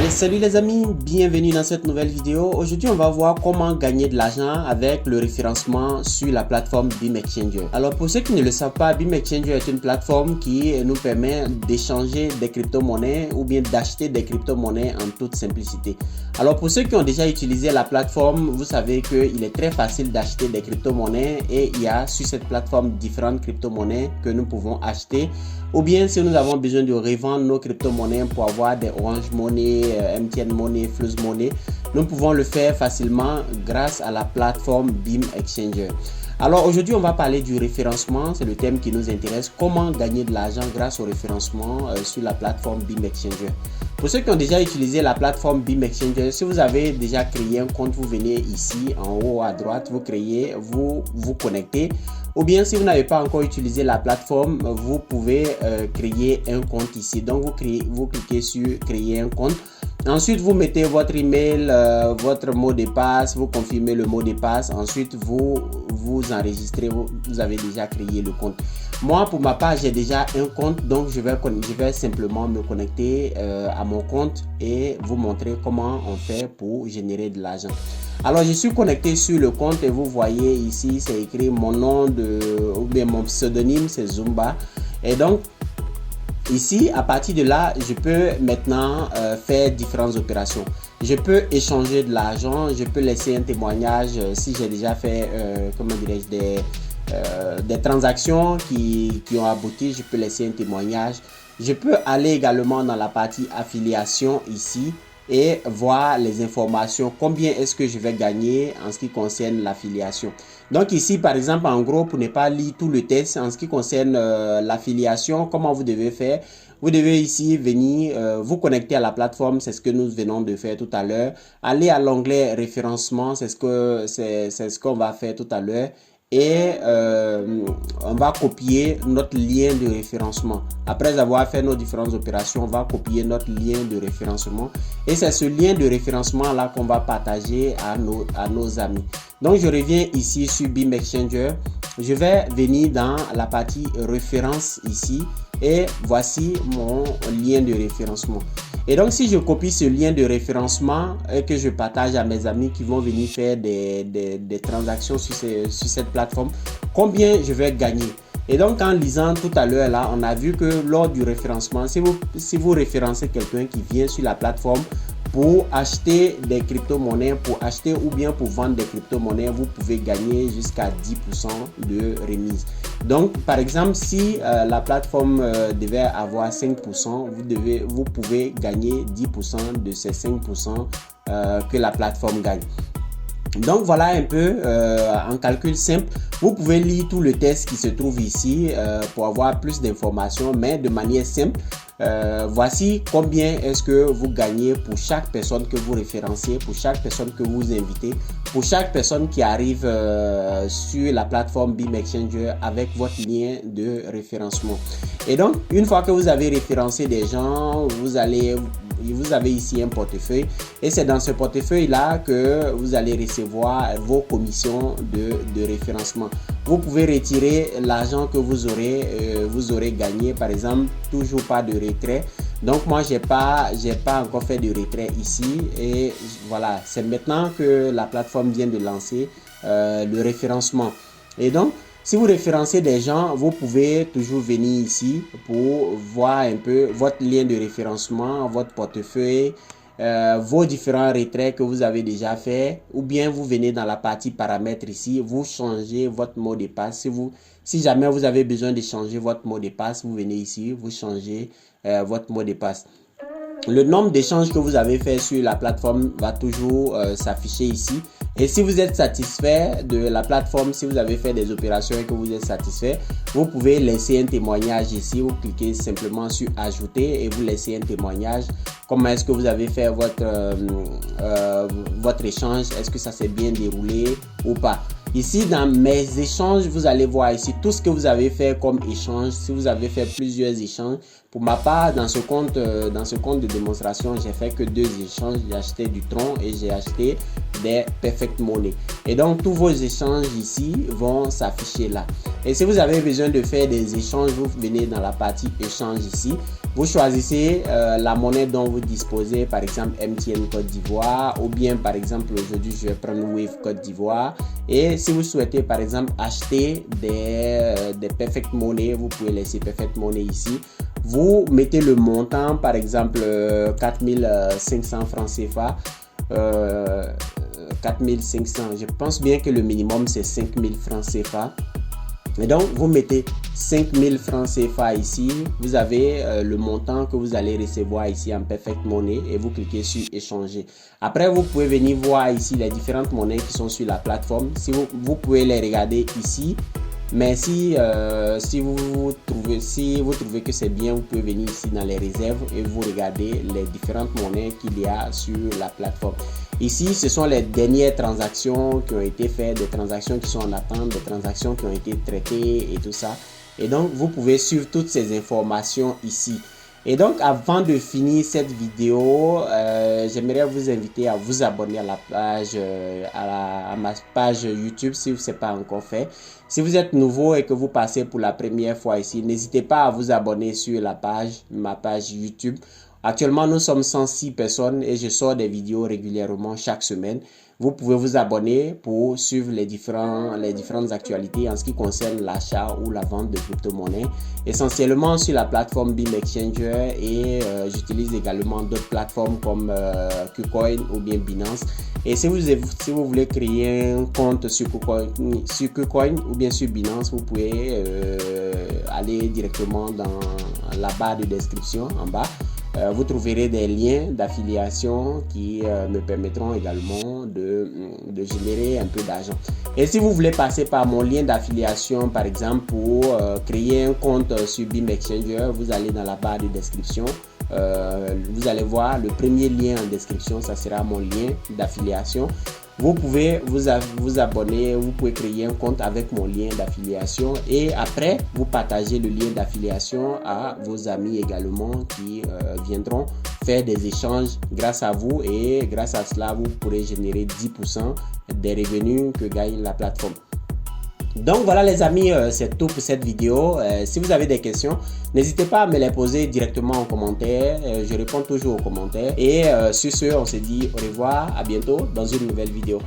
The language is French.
Allez, salut les amis, bienvenue dans cette nouvelle vidéo. Aujourd'hui, on va voir comment gagner de l'argent avec le référencement sur la plateforme BeamExchanger. Alors, pour ceux qui ne le savent pas, BeamExchanger est une plateforme qui nous permet d'échanger des crypto-monnaies ou bien d'acheter des crypto-monnaies en toute simplicité. Alors, pour ceux qui ont déjà utilisé la plateforme, vous savez qu'il est très facile d'acheter des crypto-monnaies et il y a sur cette plateforme différentes crypto-monnaies que nous pouvons acheter. Ou bien si nous avons besoin de revendre nos crypto-monnaies pour avoir des Orange Money, MTN Money, Flux Money, nous pouvons le faire facilement grâce à la plateforme BeamExchanger. Alors aujourd'hui, on va parler du référencement, c'est le thème qui nous intéresse. Comment gagner de l'argent grâce au référencement sur la plateforme BeamExchanger. Pour ceux qui ont déjà utilisé la plateforme BeamExchanger, si vous avez déjà créé un compte, vous venez ici en haut à droite, vous créez, vous connectez. Ou bien si vous n'avez pas encore utilisé la plateforme, vous pouvez créer un compte ici. Donc vous cliquez sur créer un compte. Ensuite, vous mettez votre email, votre mot de passe, vous confirmez le mot de passe. Ensuite, vous enregistrez, vous avez déjà créé le compte. Moi, pour ma part, j'ai déjà un compte, donc je vais simplement me connecter à mon compte et vous montrer comment on fait pour générer de l'argent. Alors, je suis connecté sur le compte et vous voyez ici, c'est écrit mon nom ou bien mon pseudonyme, c'est Zumba. Et donc, ici, à partir de là, je peux maintenant faire différentes opérations. Je peux échanger de l'argent, je peux laisser un témoignage si j'ai déjà fait, comment dirais-je, des transactions qui ont abouti, je peux laisser un témoignage. Je peux aller également dans la partie affiliation ici et voir les informations, combien est-ce que je vais gagner en ce qui concerne l'affiliation. Donc ici, par exemple, en gros, pour ne pas lire tout le texte, en ce qui concerne l'affiliation, comment vous devez faire? Vous devez ici venir vous connecter à la plateforme, c'est ce que nous venons de faire tout à l'heure. Aller à l'onglet référencement, c'est ce qu'on va faire tout à l'heure. Et on va copier notre lien de référencement. Après avoir fait nos différentes opérations, on va copier notre lien de référencement. Et c'est ce lien de référencement là qu'on va partager à nos amis. Donc je reviens ici sur BeamExchanger. Je vais venir dans la partie référence ici. Et voici mon lien de référencement. Et donc, si je copie ce lien de référencement et que je partage à mes amis qui vont venir faire des transactions sur cette plateforme, combien je vais gagner? Et donc, en lisant tout à l'heure là, on a vu que lors du référencement, si vous référencez quelqu'un qui vient sur la plateforme pour acheter des crypto-monnaies, pour acheter ou bien pour vendre des crypto-monnaies, vous pouvez gagner jusqu'à 10% de remise. Donc, par exemple, si la plateforme devait avoir 5%, vous pouvez gagner 10% de ces 5% que la plateforme gagne. Donc voilà un peu en calcul simple. Vous pouvez lire tout le texte qui se trouve ici pour avoir plus d'informations, mais de manière simple. Voici combien est-ce que vous gagnez pour chaque personne que vous référencez, pour chaque personne que vous invitez, pour chaque personne qui arrive sur la plateforme BeamExchanger avec votre lien de référencement. Et donc, une fois que vous avez référencé des gens, vous avez ici un portefeuille et c'est dans ce portefeuille là que vous allez recevoir vos commissions de référencement. Vous pouvez retirer l'argent que vous aurez gagné, par exemple, toujours pas de retrait. Donc moi j'ai pas encore fait de retrait ici et voilà, c'est maintenant que la plateforme vient de lancer le référencement. Et donc si vous référencez des gens, vous pouvez toujours venir ici pour voir un peu votre lien de référencement, votre portefeuille, vos différents retraits que vous avez déjà fait, ou bien vous venez dans la partie paramètres ici, vous changez votre mot de passe. Si jamais vous avez besoin de changer votre mot de passe, vous venez ici, vous changez votre mot de passe. Le nombre d'échanges que vous avez fait sur la plateforme va toujours s'afficher ici. Et si vous êtes satisfait de la plateforme, si vous avez fait des opérations et que vous êtes satisfait, vous pouvez laisser un témoignage ici. Vous cliquez simplement sur ajouter et vous laissez un témoignage. Comment est-ce que vous avez fait votre échange? Est-ce que ça s'est bien déroulé ou pas? Ici, dans mes échanges, vous allez voir ici tout ce que vous avez fait comme échange. Si vous avez fait plusieurs échanges, pour ma part, dans ce compte de démonstration, j'ai fait que 2 échanges. J'ai acheté du Tron et j'ai acheté des Perfect Money. Et donc, tous vos échanges ici vont s'afficher là. Et si vous avez besoin de faire des échanges, vous venez dans la partie échange ici. Vous choisissez la monnaie dont vous disposez, par exemple MTN Côte d'Ivoire, ou bien par exemple aujourd'hui je vais prendre Wave Côte d'Ivoire. Et si vous souhaitez par exemple acheter des Perfect Money, vous pouvez laisser Perfect Money ici. Vous mettez le montant, par exemple 4500 francs CFA. 4500, je pense bien que le minimum c'est 5000 francs CFA. Et donc vous mettez 5000 francs CFA ici, vous avez le montant que vous allez recevoir ici en Perfect Money et vous cliquez sur échanger. Après vous pouvez venir voir ici les différentes monnaies qui sont sur la plateforme. Si vous pouvez les regarder ici. Mais si vous trouvez que c'est bien, vous pouvez venir ici dans les réserves et vous regardez les différentes monnaies qu'il y a sur la plateforme. Ici, ce sont les dernières transactions qui ont été faites, des transactions qui sont en attente, des transactions qui ont été traitées et tout ça. Et donc, vous pouvez suivre toutes ces informations ici. Et donc, avant de finir cette vidéo, j'aimerais vous inviter à vous abonner à la page, à ma page YouTube si ce n'est pas encore fait. Si vous êtes nouveau et que vous passez pour la première fois ici, n'hésitez pas à vous abonner sur ma page YouTube. Actuellement, nous sommes 106 personnes et je sors des vidéos régulièrement chaque semaine. Vous pouvez vous abonner pour suivre les différentes actualités en ce qui concerne l'achat ou la vente de crypto-monnaies. Essentiellement sur la plateforme BIMExchanger et j'utilise également d'autres plateformes comme KuCoin ou bien Binance. Et si vous voulez créer un compte sur KuCoin ou bien sur Binance, vous pouvez aller directement dans la barre de description en bas. Vous trouverez des liens d'affiliation qui me permettront également de générer un peu d'argent. Et si vous voulez passer par mon lien d'affiliation, par exemple, pour créer un compte sur BIMExchanger, vous allez dans la barre de description. Vous allez voir le premier lien en description, ça sera mon lien d'affiliation. Vous pouvez vous abonner, vous pouvez créer un compte avec mon lien d'affiliation et après vous partagez le lien d'affiliation à vos amis également qui viendront faire des échanges grâce à vous et grâce à cela vous pourrez générer 10% des revenus que gagne la plateforme. Donc voilà les amis, c'est tout pour cette vidéo. Si vous avez des questions, n'hésitez pas à me les poser directement en commentaire. Je réponds toujours aux commentaires. Et sur ce, on se dit au revoir, à bientôt dans une nouvelle vidéo.